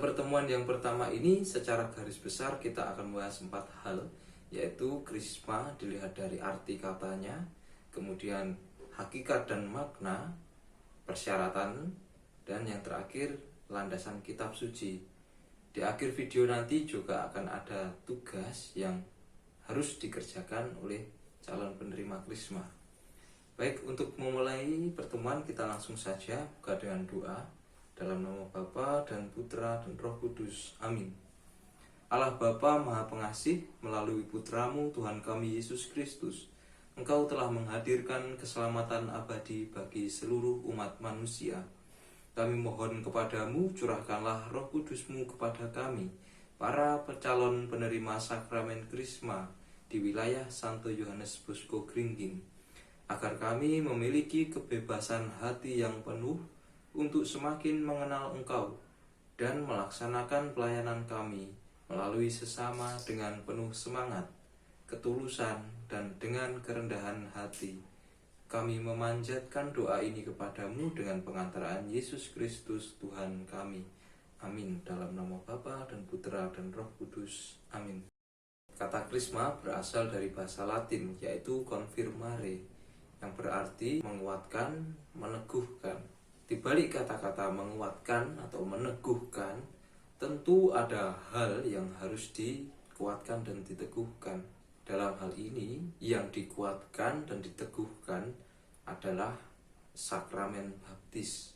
Pada pertemuan yang pertama ini secara garis besar kita akan membahas 4 hal, yaitu krisma dilihat dari arti katanya, kemudian hakikat dan makna, persyaratan, dan yang terakhir landasan kitab suci. Di akhir video nanti juga akan ada tugas yang harus dikerjakan oleh calon penerima krisma. Baik, untuk memulai pertemuan kita langsung saja buka dengan doa. Dalam nama Bapa dan Putra dan Roh Kudus. Amin. Allah Bapa Maha Pengasih, melalui Putramu Tuhan kami Yesus Kristus, Engkau telah menghadirkan keselamatan abadi bagi seluruh umat manusia. Kami mohon kepadamu, curahkanlah Roh Kudus-Mu kepada kami, para calon penerima sakramen krisma di wilayah Santo Yohanes Bosco Gringging, agar kami memiliki kebebasan hati yang penuh untuk semakin mengenal Engkau dan melaksanakan pelayanan kami melalui sesama dengan penuh semangat, ketulusan, dan dengan kerendahan hati. Kami memanjatkan doa ini kepadamu dengan pengantaraan Yesus Kristus Tuhan kami. Amin. Dalam nama Bapa dan Putra dan Roh Kudus. Amin. Kata krisma berasal dari bahasa Latin, yaitu confirmare, yang berarti menguatkan, meneguhkan. Di balik kata-kata menguatkan atau meneguhkan, tentu ada hal yang harus dikuatkan dan diteguhkan. Dalam hal ini, yang dikuatkan dan diteguhkan adalah sakramen baptis.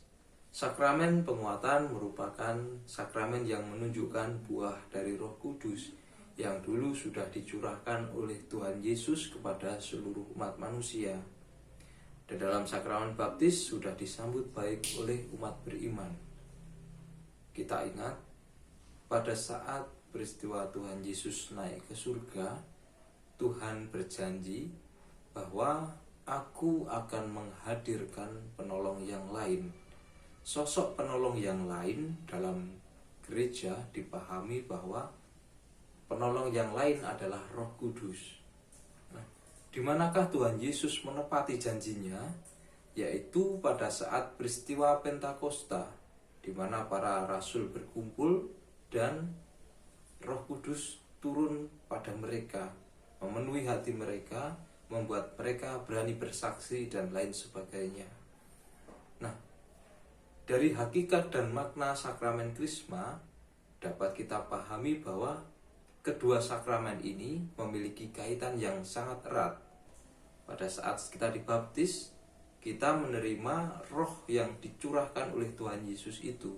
Sakramen penguatan merupakan sakramen yang menunjukkan buah dari Roh Kudus yang dulu sudah dicurahkan oleh Tuhan Yesus kepada seluruh umat manusia. Dan dalam sakramen baptis sudah disambut baik oleh umat beriman. Kita ingat, pada saat peristiwa Tuhan Yesus naik ke surga, Tuhan berjanji bahwa Aku akan menghadirkan penolong yang lain. Sosok penolong yang lain dalam gereja dipahami bahwa penolong yang lain adalah Roh Kudus. Di manakah Tuhan Yesus menepati janjinya? Yaitu pada saat peristiwa Pentakosta, di mana para rasul berkumpul dan Roh Kudus turun pada mereka, memenuhi hati mereka, membuat mereka berani bersaksi dan lain sebagainya. Nah, dari hakikat dan makna sakramen krisma dapat kita pahami bahwa kedua sakramen ini memiliki kaitan yang sangat erat. Pada saat kita dibaptis, kita menerima roh yang dicurahkan oleh Tuhan Yesus itu.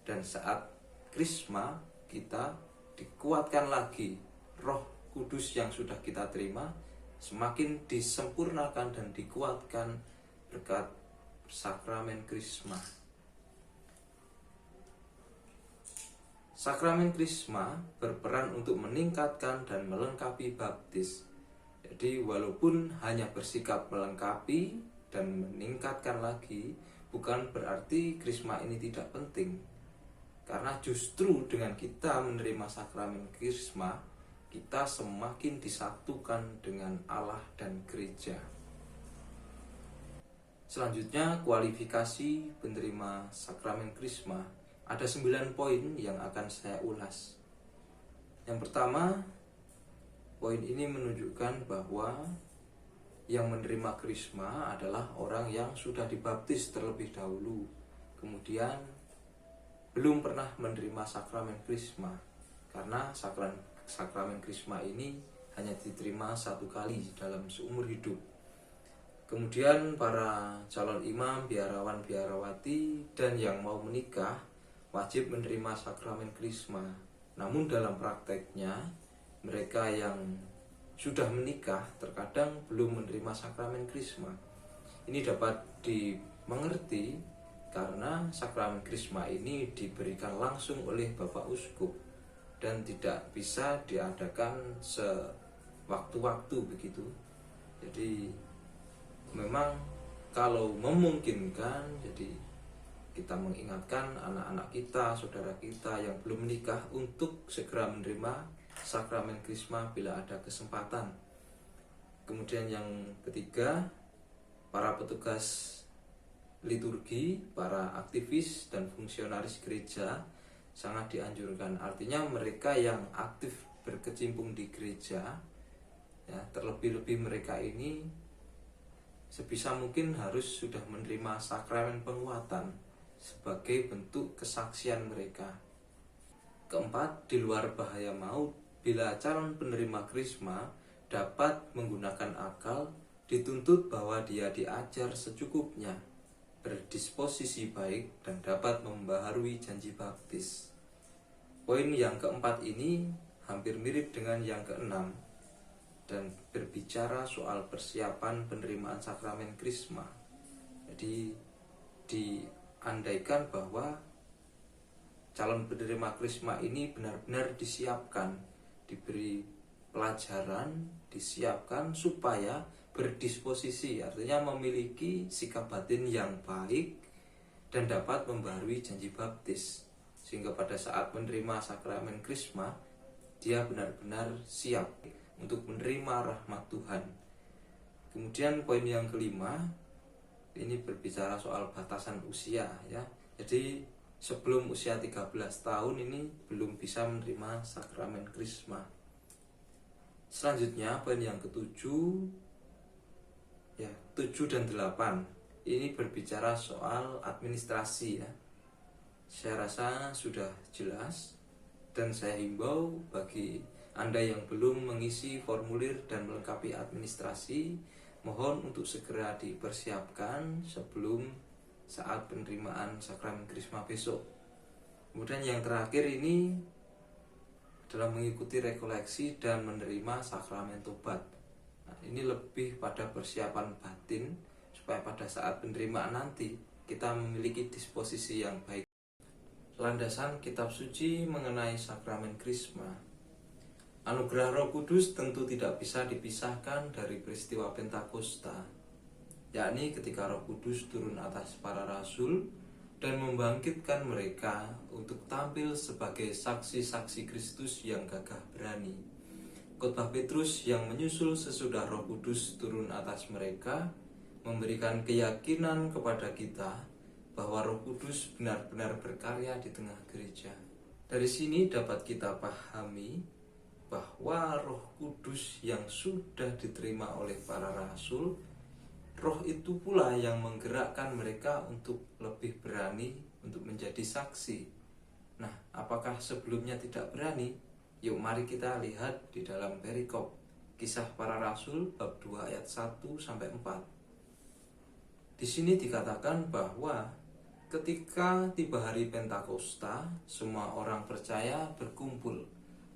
Dan saat krisma, kita dikuatkan lagi. Roh Kudus yang sudah kita terima semakin disempurnakan dan dikuatkan berkat sakramen krisma. Sakramen krisma berperan untuk meningkatkan dan melengkapi baptis. Jadi walaupun hanya bersikap melengkapi dan meningkatkan lagi, bukan berarti krisma ini tidak penting. Karena justru dengan kita menerima sakramen krisma, kita semakin disatukan dengan Allah dan gereja. Selanjutnya, kualifikasi penerima sakramen krisma. Ada 9 poin yang akan saya ulas. Yang pertama, poin ini menunjukkan bahwa yang menerima krisma adalah orang yang sudah dibaptis terlebih dahulu, kemudian belum pernah menerima sakramen krisma, karena sakramen krisma ini hanya diterima 1 kali dalam seumur hidup. Kemudian para calon imam, biarawan, biarawati, dan yang mau menikah wajib menerima sakramen krisma. Namun dalam prakteknya, mereka yang sudah menikah terkadang belum menerima sakramen krisma. Ini dapat dimengerti karena sakramen krisma ini diberikan langsung oleh Bapak Uskup dan tidak bisa diadakan sewaktu-waktu begitu. Jadi memang kalau memungkinkan, jadi kita mengingatkan anak-anak kita, saudara kita yang belum menikah untuk segera menerima sakramen krisma bila ada kesempatan. Kemudian yang ketiga, para petugas liturgi, para aktivis dan fungsionaris gereja sangat dianjurkan. Artinya mereka yang aktif berkecimpung di gereja, ya, terlebih-lebih mereka ini sebisa mungkin harus sudah menerima sakramen penguatan sebagai bentuk kesaksian mereka. Keempat, di luar bahaya maut, bila calon penerima krisma dapat menggunakan akal, dituntut bahwa dia diajar secukupnya, berdisposisi baik, dan dapat membaharui janji baptis. Poin yang keempat ini hampir mirip dengan yang keenam dan berbicara soal persiapan penerimaan sakramen krisma. Jadi diandaikan bahwa calon penerima krisma ini benar-benar disiapkan, diberi pelajaran, disiapkan supaya berdisposisi, artinya memiliki sikap batin yang baik dan dapat membaharui janji baptis, sehingga pada saat menerima sakramen krisma dia benar-benar siap untuk menerima rahmat Tuhan. Kemudian poin yang kelima ini berbicara soal batasan usia, ya. Jadi sebelum usia 13 tahun ini belum bisa menerima sakramen krisma. Selanjutnya poin yang ketujuh, ya, 7 dan 8 ini berbicara soal administrasi, ya. Saya rasa sudah jelas dan saya himbau bagi Anda yang belum mengisi formulir dan melengkapi administrasi, mohon untuk segera dipersiapkan sebelum saat penerimaan sakramen krisma besok. Kemudian yang terakhir ini adalah mengikuti rekoleksi dan menerima sakramen tobat. Nah, ini lebih pada persiapan batin supaya pada saat penerimaan nanti kita memiliki disposisi yang baik. Landasan kitab suci mengenai sakramen krisma. Anugerah Roh Kudus tentu tidak bisa dipisahkan dari peristiwa Pentakosta, yakni ketika Roh Kudus turun atas para rasul dan membangkitkan mereka untuk tampil sebagai saksi-saksi Kristus yang gagah berani. Khotbah Petrus yang menyusul sesudah Roh Kudus turun atas mereka memberikan keyakinan kepada kita bahwa Roh Kudus benar-benar berkarya di tengah gereja. Dari sini dapat kita pahami bahwa Roh Kudus yang sudah diterima oleh para rasul, Roh itu pula yang menggerakkan mereka untuk lebih berani untuk menjadi saksi. Nah, apakah sebelumnya tidak berani? Yuk mari kita lihat di dalam perikop Kisah Para Rasul bab 2 ayat 1 sampai 4. Di sini dikatakan bahwa ketika tiba hari Pentakosta, semua orang percaya berkumpul.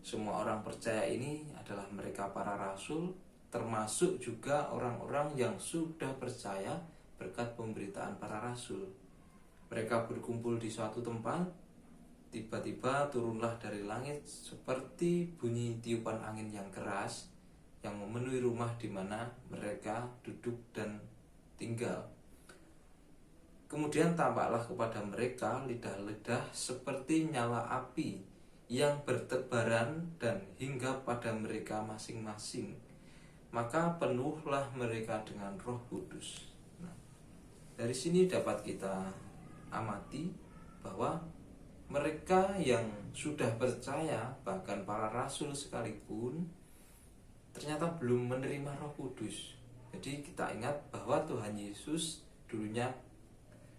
Semua orang percaya ini adalah mereka para rasul, termasuk juga orang-orang yang sudah percaya berkat pemberitaan para rasul. Mereka berkumpul di suatu tempat, tiba-tiba turunlah dari langit seperti bunyi tiupan angin yang keras yang memenuhi rumah di mana mereka duduk dan tinggal. Kemudian tampaklah kepada mereka lidah-lidah seperti nyala api yang bertebaran dan hinggap pada mereka masing-masing. Maka penuhlah mereka dengan Roh Kudus. Nah, dari sini dapat kita amati bahwa mereka yang sudah percaya, bahkan para rasul sekalipun, ternyata belum menerima Roh Kudus. Jadi kita ingat bahwa Tuhan Yesus dulunya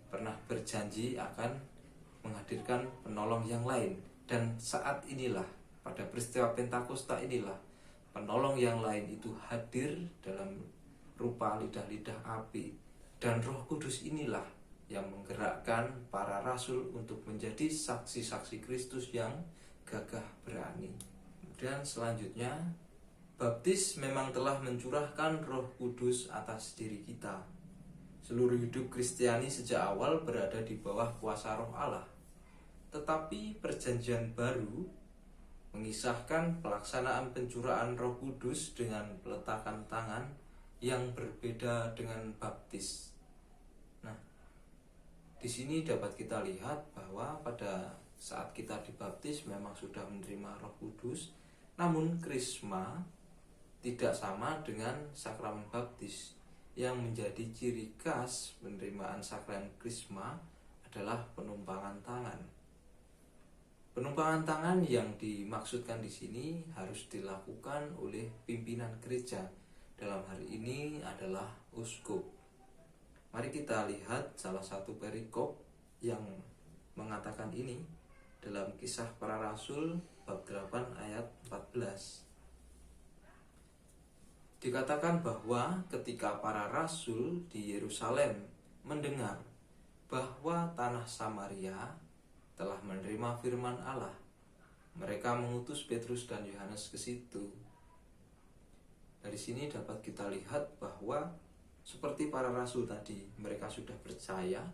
pernah berjanji akan menghadirkan penolong yang lain. Dan saat inilah, pada peristiwa Pentakosta inilah, penolong yang lain itu hadir dalam rupa lidah-lidah api. Dan Roh Kudus inilah yang menggerakkan para rasul untuk menjadi saksi-saksi Kristus yang gagah berani. Kemudian selanjutnya, baptis memang telah mencurahkan Roh Kudus atas diri kita. Seluruh hidup Kristiani sejak awal berada di bawah kuasa Roh Allah. Tetapi perjanjian baru mengisahkan pelaksanaan pencurahan Roh Kudus dengan peletakan tangan yang berbeda dengan baptis. Nah, di sini dapat kita lihat bahwa pada saat kita dibaptis memang sudah menerima Roh Kudus, namun krisma tidak sama dengan sakramen baptis. Yang menjadi ciri khas penerimaan sakramen krisma adalah penumpangan tangan. Penumpangan tangan yang dimaksudkan di sini harus dilakukan oleh pimpinan gereja. Dalam hari ini adalah uskup. Mari kita lihat salah satu perikop yang mengatakan ini dalam Kisah Para Rasul bab 8 ayat 14. Dikatakan bahwa ketika para rasul di Yerusalem mendengar bahwa tanah Samaria telah menerima firman Allah, mereka mengutus Petrus dan Yohanes ke situ. Dari sini dapat kita lihat bahwa seperti para rasul tadi, mereka sudah percaya,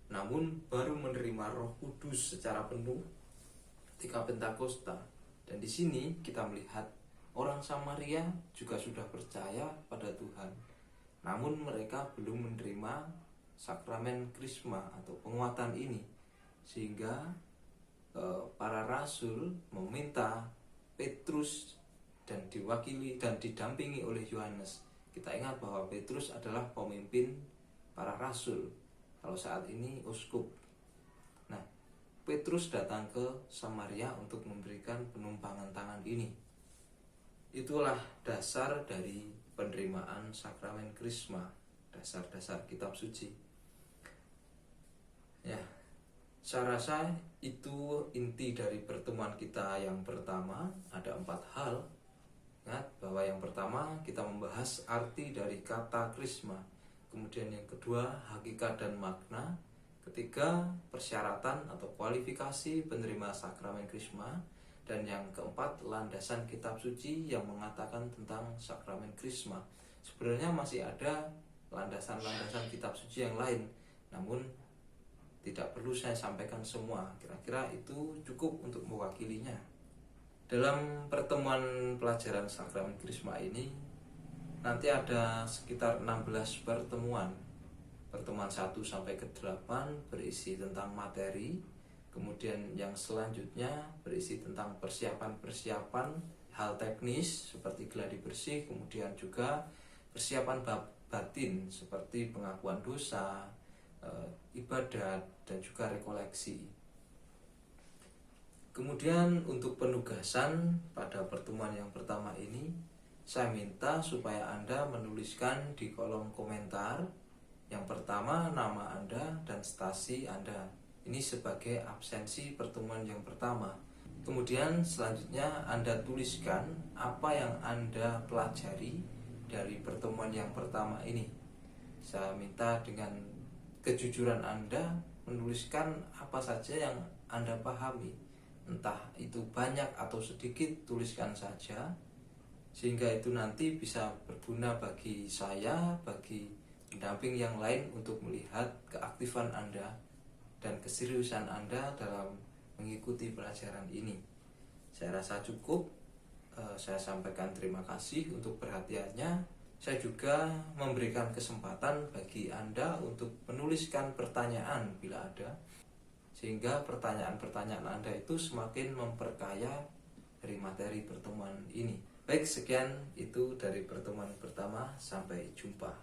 namun baru menerima Roh Kudus secara penuh ketika Pentakosta. Dan di sini kita melihat orang Samaria juga sudah percaya pada Tuhan, namun mereka belum menerima sakramen Krisma atau penguatan ini, sehingga para rasul meminta Petrus dan diwakili dan didampingi oleh Yohanes. Kita ingat bahwa Petrus adalah pemimpin para rasul, kalau saat ini uskup. Nah, Petrus datang ke Samaria untuk memberikan penumpangan tangan ini. Itulah dasar dari penerimaan sakramen Krisma, dasar-dasar kitab suci. Ya, saya rasa itu inti dari pertemuan kita yang pertama. Ada 4 hal. Ingat bahwa yang pertama kita membahas arti dari kata Krisma. Kemudian yang kedua, hakikat dan makna. Ketiga, persyaratan atau kualifikasi penerima sakramen Krisma. Dan yang keempat, landasan kitab suci yang mengatakan tentang sakramen Krisma. Sebenarnya masih ada landasan-landasan kitab suci yang lain, namun tidak perlu saya sampaikan semua. Kira-kira itu cukup untuk mewakilinya. Dalam pertemuan pelajaran sakramen Krisma ini nanti ada sekitar 16 pertemuan. Pertemuan 1 sampai ke 8 berisi tentang materi. Kemudian yang selanjutnya berisi tentang persiapan-persiapan hal teknis seperti gladi bersih. Kemudian juga persiapan batin seperti pengakuan dosa, ibadat, dan juga rekoleksi. Kemudian untuk penugasan pada pertemuan yang pertama ini, saya minta supaya Anda menuliskan di kolom komentar yang pertama nama Anda dan stasi Anda. Ini sebagai absensi pertemuan yang pertama. Kemudian selanjutnya Anda tuliskan apa yang Anda pelajari dari pertemuan yang pertama ini. Saya minta dengan kejujuran Anda menuliskan apa saja yang Anda pahami. Entah itu banyak atau sedikit, tuliskan saja, sehingga itu nanti bisa berguna bagi saya, bagi pendamping yang lain untuk melihat keaktifan Anda dan keseriusan Anda dalam mengikuti pelajaran ini. Saya rasa cukup. Saya sampaikan terima kasih untuk perhatiannya. Saya juga memberikan kesempatan bagi Anda untuk menuliskan pertanyaan bila ada, sehingga pertanyaan-pertanyaan Anda itu semakin memperkaya dari materi pertemuan ini. Baik, sekian itu dari pertemuan pertama. Sampai jumpa.